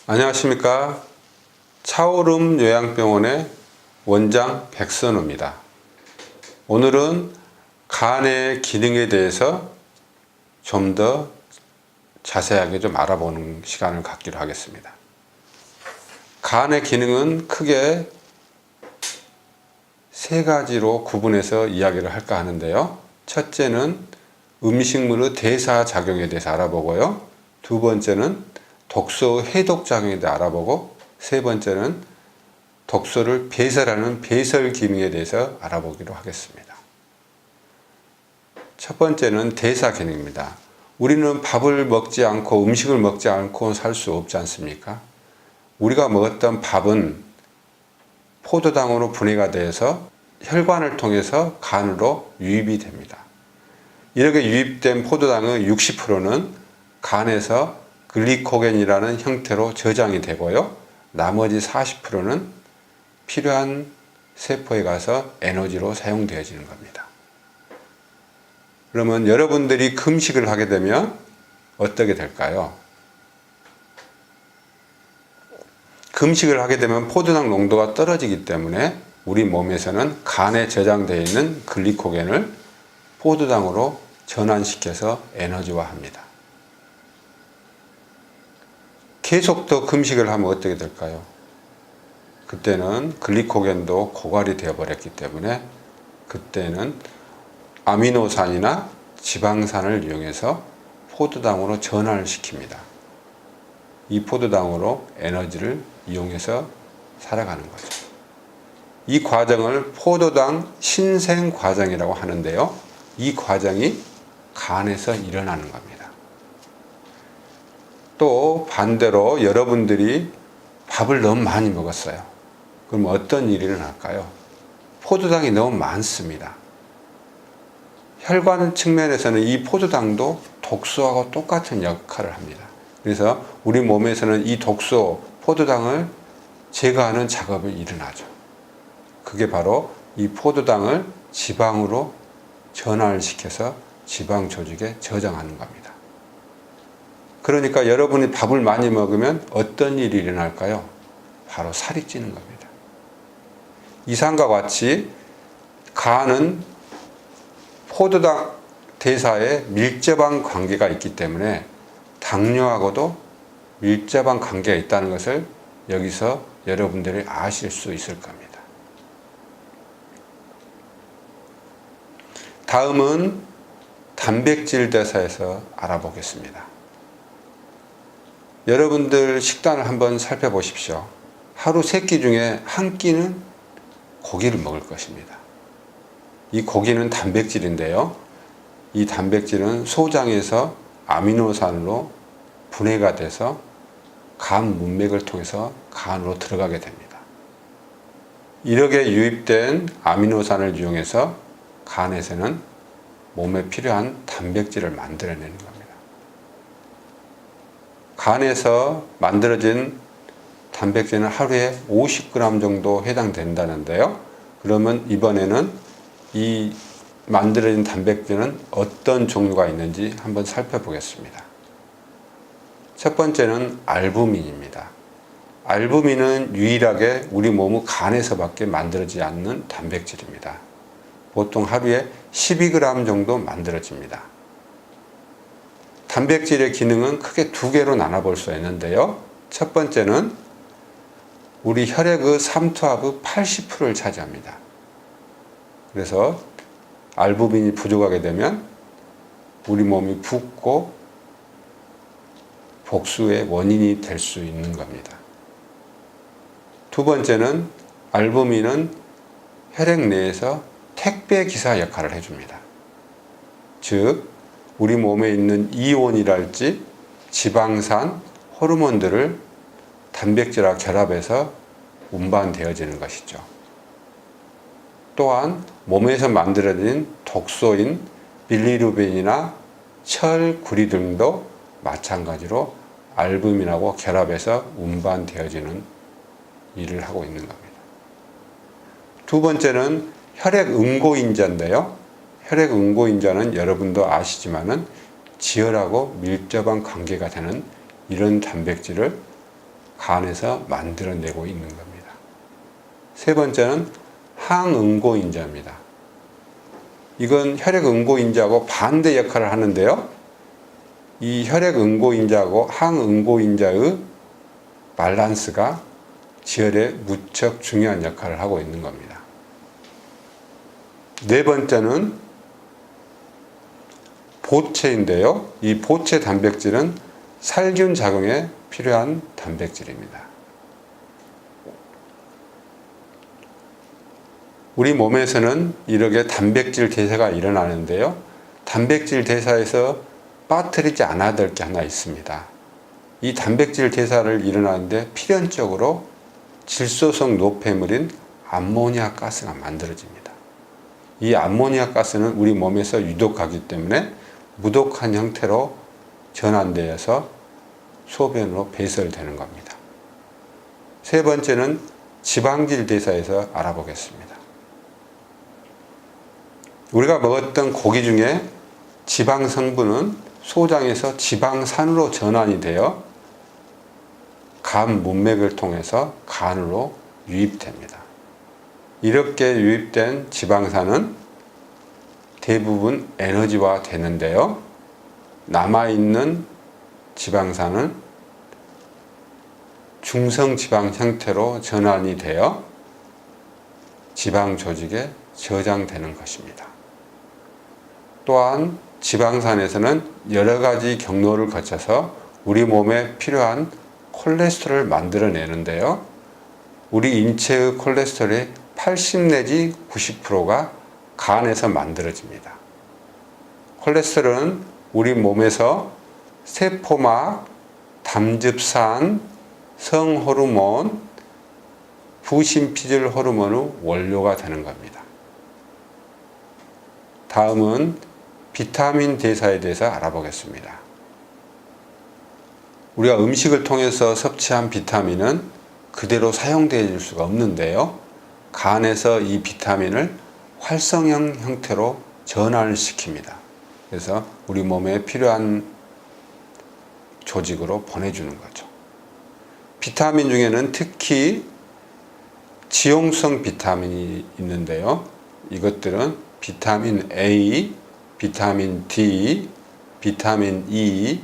안녕하십니까. 차오름 요양병원의 원장 백선우입니다. 오늘은 간의 기능에 대해서 좀 더 자세하게 좀 알아보는 시간을 갖기로 하겠습니다. 간의 기능은 크게 세 가지로 구분해서 이야기를 할까 하는데요. 첫째는 음식물의 대사 작용에 대해서 알아보고요. 두 번째는 독소 해독 작용에 대해 알아보고, 세 번째는 독소를 배설하는 배설 기능에 대해서 알아보기로 하겠습니다. 첫 번째는 대사 기능입니다. 우리는 밥을 먹지 않고 음식을 먹지 않고 살 수 없지 않습니까? 우리가 먹었던 밥은 포도당으로 분해가 돼서 혈관을 통해서 간으로 유입이 됩니다. 이렇게 유입된 포도당의 60%는 간에서 글리코겐이라는 형태로 저장이 되고요. 나머지 40%는 필요한 세포에 가서 에너지로 사용되어지는 겁니다. 그러면 여러분들이 금식을 하게 되면 어떻게 될까요? 금식을 하게 되면 포도당 농도가 떨어지기 때문에 우리 몸에서는 간에 저장되어 있는 글리코겐을 포도당으로 전환시켜서 에너지화합니다. 계속 더 금식을 하면 어떻게 될까요? 그때는 글리코겐도 고갈이 되어버렸기 때문에 그때는 아미노산이나 지방산을 이용해서 포도당으로 전환을 시킵니다. 이 포도당으로 에너지를 이용해서 살아가는 거죠. 이 과정을 포도당 신생 과정이라고 하는데요. 이 과정이 간에서 일어나는 겁니다. 또 반대로 여러분들이 밥을 너무 많이 먹었어요. 그럼 어떤 일이 일어날까요? 포도당이 너무 많습니다. 혈관 측면에서는 이 포도당도 독소하고 똑같은 역할을 합니다. 그래서 우리 몸에서는 이 독소, 포도당을 제거하는 작업이 일어나죠. 그게 바로 이 포도당을 지방으로 전환을 시켜서 지방 조직에 저장하는 겁니다. 그러니까 여러분이 밥을 많이 먹으면 어떤 일이 일어날까요? 바로 살이 찌는 겁니다. 이상과 같이 간은 포도당 대사에 밀접한 관계가 있기 때문에 당뇨하고도 밀접한 관계가 있다는 것을 여기서 여러분들이 아실 수 있을 겁니다. 다음은 단백질 대사에서 알아보겠습니다. 여러분들 식단을 한번 살펴보십시오. 하루 3끼 중에 한 끼는 고기를 먹을 것입니다. 이 고기는 단백질인데요. 이 단백질은 소장에서 아미노산으로 분해가 돼서 간 문맥을 통해서 간으로 들어가게 됩니다. 이렇게 유입된 아미노산을 이용해서 간에서는 몸에 필요한 단백질을 만들어내는 겁니다. 간에서 만들어진 단백질은 하루에 50g 정도 해당된다는데요. 그러면 이번에는 이 만들어진 단백질은 어떤 종류가 있는지 한번 살펴보겠습니다. 첫 번째는 알부민입니다. 알부민은 유일하게 우리 몸의 간에서밖에 만들어지지 않는 단백질입니다. 보통 하루에 12g 정도 만들어집니다. 단백질의 기능은 크게 두 개로 나눠볼 수 있는데요. 첫 번째는 우리 혈액의 삼투압의 80%를 차지합니다. 그래서 알부민이 부족하게 되면 우리 몸이 붓고 복수의 원인이 될 수 있는 겁니다. 두 번째는 알부민은 혈액 내에서 택배 기사 역할을 해줍니다. 즉 우리 몸에 있는 이온이랄지 지방산, 호르몬들을 단백질과 결합해서 운반되어지는 것이죠. 또한 몸에서 만들어진 독소인 빌리루빈이나 철, 구리 등도 마찬가지로 알부민하고 결합해서 운반되어지는 일을 하고 있는 겁니다. 두 번째는 혈액 응고인자인데요. 혈액 응고인자는 여러분도 아시지만은 지혈하고 밀접한 관계가 되는 이런 단백질을 간에서 만들어내고 있는 겁니다. 세 번째는 항응고인자입니다. 이건 혈액응고인자하고 반대 역할을 하는데요. 이 혈액응고인자하고 항응고인자의 밸런스가 지혈에 무척 중요한 역할을 하고 있는 겁니다. 네 번째는 보채인데요. 이 보채 단백질은 살균 작용에 필요한 단백질입니다. 우리 몸에서는 이렇게 단백질 대사가 일어나는데요. 단백질 대사에서 빠뜨리지 않아야 될 게 하나 있습니다. 이 단백질 대사를 일어나는데 필연적으로 질소성 노폐물인 암모니아 가스가 만들어집니다. 이 암모니아 가스는 우리 몸에서 유독하기 때문에 무독한 형태로 전환되어서 소변으로 배설되는 겁니다. 세 번째는 지방질 대사에서 알아보겠습니다. 우리가 먹었던 고기 중에 지방 성분은 소장에서 지방산으로 전환이 되어 간 문맥을 통해서 간으로 유입됩니다. 이렇게 유입된 지방산은 대부분 에너지화 되는데요. 남아있는 지방산은 중성지방 형태로 전환이 되어 지방 조직에 저장되는 것입니다. 또한 지방산에서는 여러 가지 경로를 거쳐서 우리 몸에 필요한 콜레스테롤을 만들어내는데요. 우리 인체의 콜레스테롤의 80 내지 90%가 간에서 만들어집니다. 콜레스테롤은 우리 몸에서 세포막, 담즙산, 성호르몬, 부신피질 호르몬의 원료가 되는 겁니다. 다음은 비타민 대사에 대해서 알아보겠습니다. 우리가 음식을 통해서 섭취한 비타민은 그대로 사용될 수가 없는데요. 간에서 이 비타민을 활성형 형태로 전환을 시킵니다. 그래서 우리 몸에 필요한 조직으로 보내주는 거죠. 비타민 중에는 특히 지용성 비타민이 있는데요. 이것들은 비타민 A, 비타민 D, 비타민 E,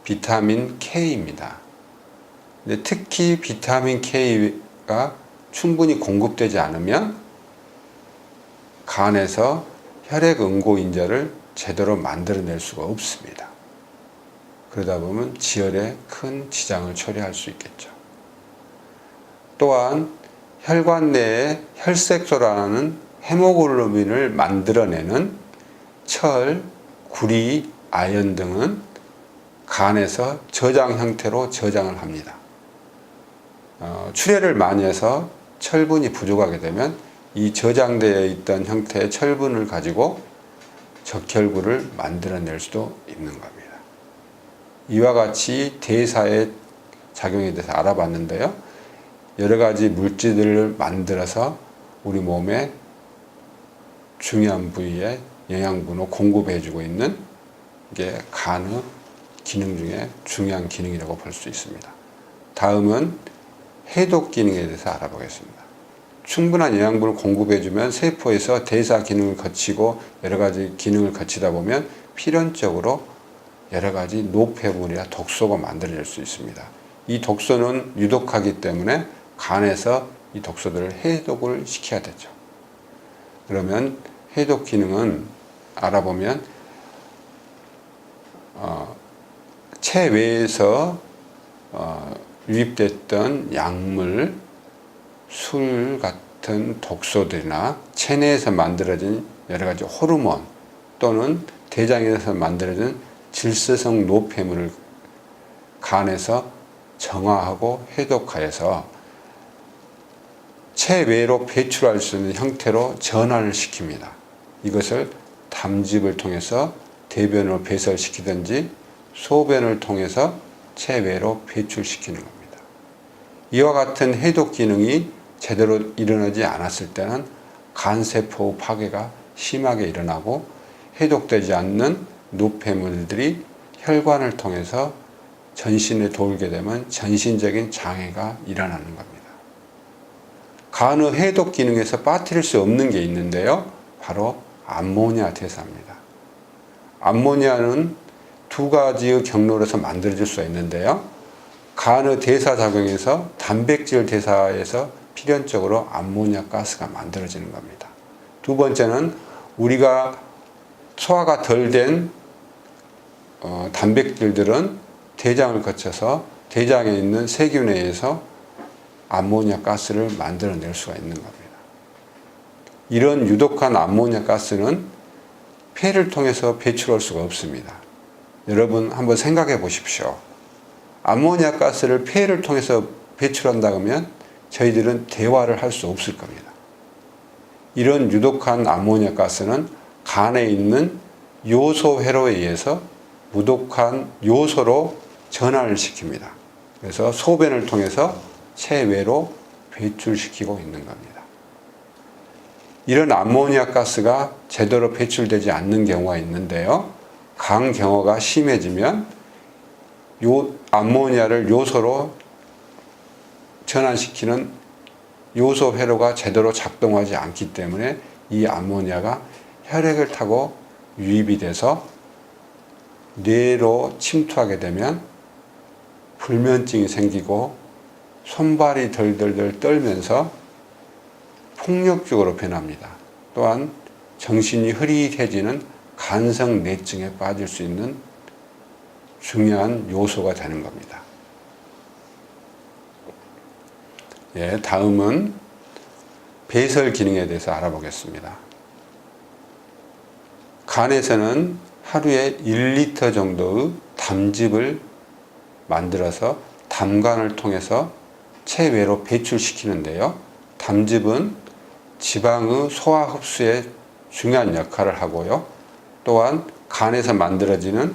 비타민 K입니다. 근데 특히 비타민 K가 충분히 공급되지 않으면 간에서 혈액응고인자를 제대로 만들어낼 수가 없습니다. 그러다 보면 지혈에 큰 지장을 초래할 수 있겠죠. 또한 혈관 내에 혈색소라는 헤모글로빈을 만들어내는 철, 구리, 아연 등은 간에서 저장 형태로 저장을 합니다. 출혈을 많이 해서 철분이 부족하게 되면 이 저장되어 있던 형태의 철분을 가지고 적혈구를 만들어낼 수도 있는 겁니다. 이와 같이 대사의 작용에 대해서 알아봤는데요. 여러 가지 물질들을 만들어서 우리 몸에 중요한 부위에 영양분을 공급해주고 있는 게 간의 기능 중에 중요한 기능이라고 볼 수 있습니다. 다음은 해독 기능에 대해서 알아보겠습니다. 충분한 영양분을 공급해주면 세포에서 대사 기능을 거치고 여러 가지 기능을 거치다 보면 필연적으로 여러 가지 노폐물이나 독소가 만들어질 수 있습니다. 이 독소는 유독하기 때문에 간에서 이 독소들을 해독을 시켜야 되죠. 그러면 해독 기능은 알아보면 체외에서 유입됐던 약물, 술 같은 독소들이나 체내에서 만들어진 여러 가지 호르몬 또는 대장에서 만들어진 질소성 노폐물을 간에서 정화하고 해독하여서 체외로 배출할 수 있는 형태로 전환을 시킵니다. 이것을 담즙을 통해서 대변으로 배설시키든지 소변을 통해서 체외로 배출시키는 겁니다. 이와 같은 해독 기능이 제대로 일어나지 않았을 때는 간세포 파괴가 심하게 일어나고 해독되지 않는 노폐물들이 혈관을 통해서 전신에 돌게 되면 전신적인 장애가 일어나는 겁니다. 간의 해독 기능에서 빠뜨릴 수 없는 게 있는데요. 바로 암모니아 대사입니다. 암모니아는 두 가지의 경로로서 만들어질 수 있는데요. 간의 대사 작용에서 단백질 대사에서 필연적으로 암모니아 가스가 만들어지는 겁니다. 두 번째는 우리가 소화가 덜 된 단백질들은 대장을 거쳐서 대장에 있는 세균에 의해서 암모니아 가스를 만들어낼 수가 있는 겁니다. 이런 유독한 암모니아 가스는 폐를 통해서 배출할 수가 없습니다. 여러분 한번 생각해 보십시오. 암모니아 가스를 폐를 통해서 배출한다고 하면 저희들은 대화를 할 수 없을 겁니다. 이런 유독한 암모니아 가스는 간에 있는 요소 회로에 의해서 무독한 요소로 전환을 시킵니다. 그래서 소변을 통해서 체외로 배출시키고 있는 겁니다. 이런 암모니아 가스가 제대로 배출되지 않는 경우가 있는데요. 간경화가 심해지면 암모니아를 요소로 전환시키는 요소 회로가 제대로 작동하지 않기 때문에 이 암모니아가 혈액을 타고 유입이 돼서 뇌로 침투하게 되면 불면증이 생기고 손발이 덜덜덜 떨면서 폭력적으로 변합니다. 또한 정신이 흐릿해지는 간성뇌증에 빠질 수 있는 중요한 요소가 되는 겁니다. 다음은 배설 기능에 대해서 알아보겠습니다. 간에서는 하루에 1리터 정도의 담즙을 만들어서 담관을 통해서 체외로 배출시키는데요. 담즙은 지방의 소화 흡수에 중요한 역할을 하고요. 또한 간에서 만들어지는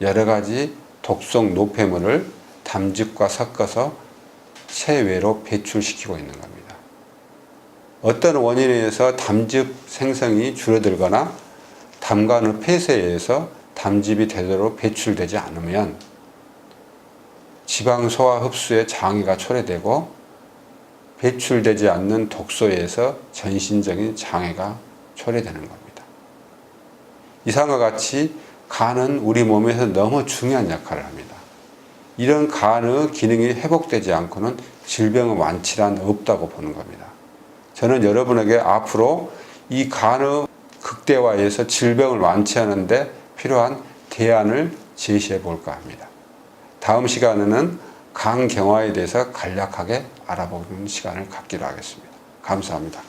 여러 가지 독성 노폐물을 담즙과 섞어서 체외로 배출시키고 있는 겁니다. 어떤 원인에 의해서 담즙 생성이 줄어들거나 담관의 폐쇄에 의해서 담즙이 제대로 배출되지 않으면 지방 소화 흡수에 장애가 초래되고 배출되지 않는 독소에 의해서 전신적인 장애가 초래되는 겁니다. 이상과 같이 간은 우리 몸에서 너무 중요한 역할을 합니다. 이런 간의 기능이 회복되지 않고는 질병의 완치란 없다고 보는 겁니다. 저는 여러분에게 앞으로 이 간의 극대화에서 질병을 완치하는 데 필요한 대안을 제시해 볼까 합니다. 다음 시간에는 간경화에 대해서 간략하게 알아보는 시간을 갖기로 하겠습니다. 감사합니다.